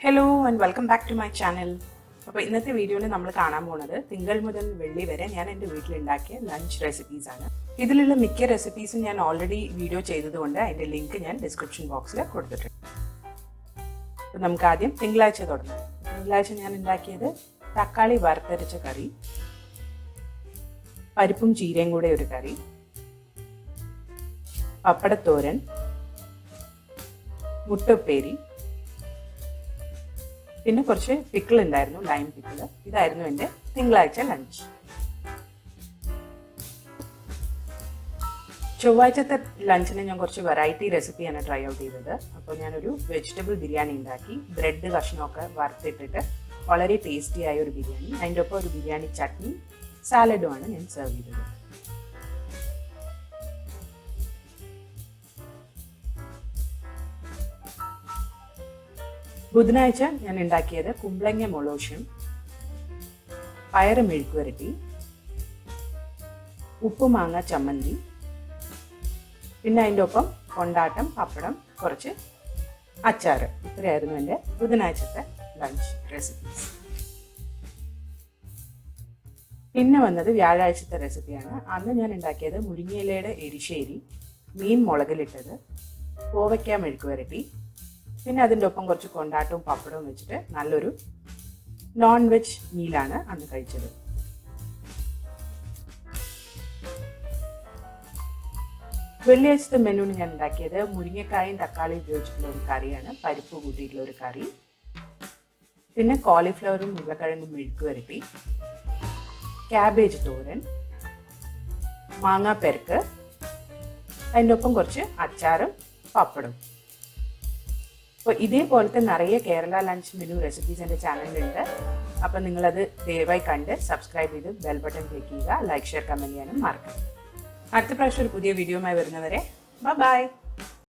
Hello and welcome back to my channel. അപ്പോൾ ഇന്നത്തെ വീഡിയോയിൽ നമ്മൾ കാണാൻ പോകുന്നത് തിങ്കൾ മുതൽ വെള്ളി വരെ ഞാൻ എൻ്റെ വീട്ടിലുണ്ടാക്കിയ ലഞ്ച് റെസിപ്പീസാണ്. ഇതിലുള്ള മിക്ക റെസിപ്പീസും ഞാൻ ഓൾറെഡി വീഡിയോ ചെയ്തതുകൊണ്ട് അതിൻ്റെ ലിങ്ക് ഞാൻ ഡിസ്ക്രിപ്ഷൻ ബോക്സിൽ കൊടുത്തിട്ടുണ്ട്. അപ്പോൾ നമുക്ക് ആദ്യം തിങ്കളാഴ്ച തുടങ്ങാം. തിങ്കളാഴ്ച ഞാൻ ഉണ്ടാക്കിയത് തക്കാളി വറുത്തരച്ച കറി, പരിപ്പും ചീരയും കൂടെ ഒരു കറി, പപ്പടത്തോരൻ, മുട്ടപ്പേരി, പിന്നെ കുറച്ച് പിക്കിൾ ഉണ്ടായിരുന്നു, ലൈം പിക്കിൾ. ഇതായിരുന്നു എൻ്റെ തിങ്കളാഴ്ച ലഞ്ച്. ചൊവ്വാഴ്ചത്തെ ലഞ്ചിന് ഞാൻ കുറച്ച് വെറൈറ്റി റെസിപ്പിയാണ് ട്രൈ ഔട്ട് ചെയ്തത്. അപ്പോൾ ഞാനൊരു വെജിറ്റബിൾ ബിരിയാണി ഉണ്ടാക്കി. ബ്രെഡ് കഷ്ണമൊക്കെ വറുത്തിട്ടിട്ട് വളരെ ടേസ്റ്റി ആയ ഒരു ബിരിയാണി. അതിൻ്റെ ഒപ്പം ഒരു ബിരിയാണി ചട്നി, സാലഡുമാണ് ഞാൻ സെർവ് ചെയ്തത്. ബുധനാഴ്ച ഞാൻ ഉണ്ടാക്കിയത് കുമ്പളങ്ങ മൊളോഷ്യം, പയറ് മെഴുക്കുവരട്ടി, ഉപ്പുമാങ്ങ ചമ്മന്തി, പിന്നെ അതിൻ്റെ ഒപ്പം കൊണ്ടാട്ടം, പപ്പടം, കുറച്ച് അച്ചാറ്. ഇത്രയായിരുന്നു എൻ്റെ ബുധനാഴ്ചത്തെ ലഞ്ച് റെസിപ്പീസ്. പിന്നെ വന്നത് വ്യാഴാഴ്ചത്തെ റെസിപ്പിയാണ്. അന്ന് ഞാൻ ഉണ്ടാക്കിയത് മുരിങ്ങയിലയുടെ എരിശ്ശേരി, മീൻ മുളകിലിട്ടത്, കോവയ്ക്ക മെഴുക്കുവരട്ടി, പിന്നെ അതിൻ്റെ ഒപ്പം കുറച്ച് കൊണ്ടാട്ടവും പപ്പടവും വെച്ചിട്ട് നല്ലൊരു നോൺ വെജ് മീലാണ് അന്ന് കഴിച്ചത്. വെള്ളിയാഴ്ചത്തെ മെനുവിന് ഞാൻ ഉണ്ടാക്കിയത് മുരിങ്ങക്കായും തക്കാളിയും ഉപയോഗിച്ചിട്ടുള്ള ഒരു കറിയാണ്, പരിപ്പ് കൂട്ടിയിട്ടുള്ള ഒരു കറി, പിന്നെ കോളിഫ്ലവറും ഉരുളക്കിഴങ്ങും മെഴുക്കുവരട്ടി, ക്യാബേജ് തോരൻ, മാങ്ങാപ്പെരക്ക്, അതിൻ്റെ ഒപ്പം കുറച്ച് അച്ചാറും പപ്പടും. അപ്പോൾ ഇതേപോലത്തെ നിറയെ കേരള ലഞ്ച് മെനു റെസിപ്പീസ് എൻ്റെ ചാനലിലുണ്ട്. അപ്പോൾ നിങ്ങളത് ദയവായി കണ്ട് സബ്സ്ക്രൈബ് ചെയ്ത് ബെൽ ബട്ടൺ ക്ലിക്ക് ചെയ്യുക, ലൈക്ക് ഷെയർ കമൻറ്റ് ചെയ്യാനും മറക്കരുത്. അടുത്ത പ്രാവശ്യം ഒരു പുതിയ വീഡിയോയുമായി വരുന്നവരെ ബൈ.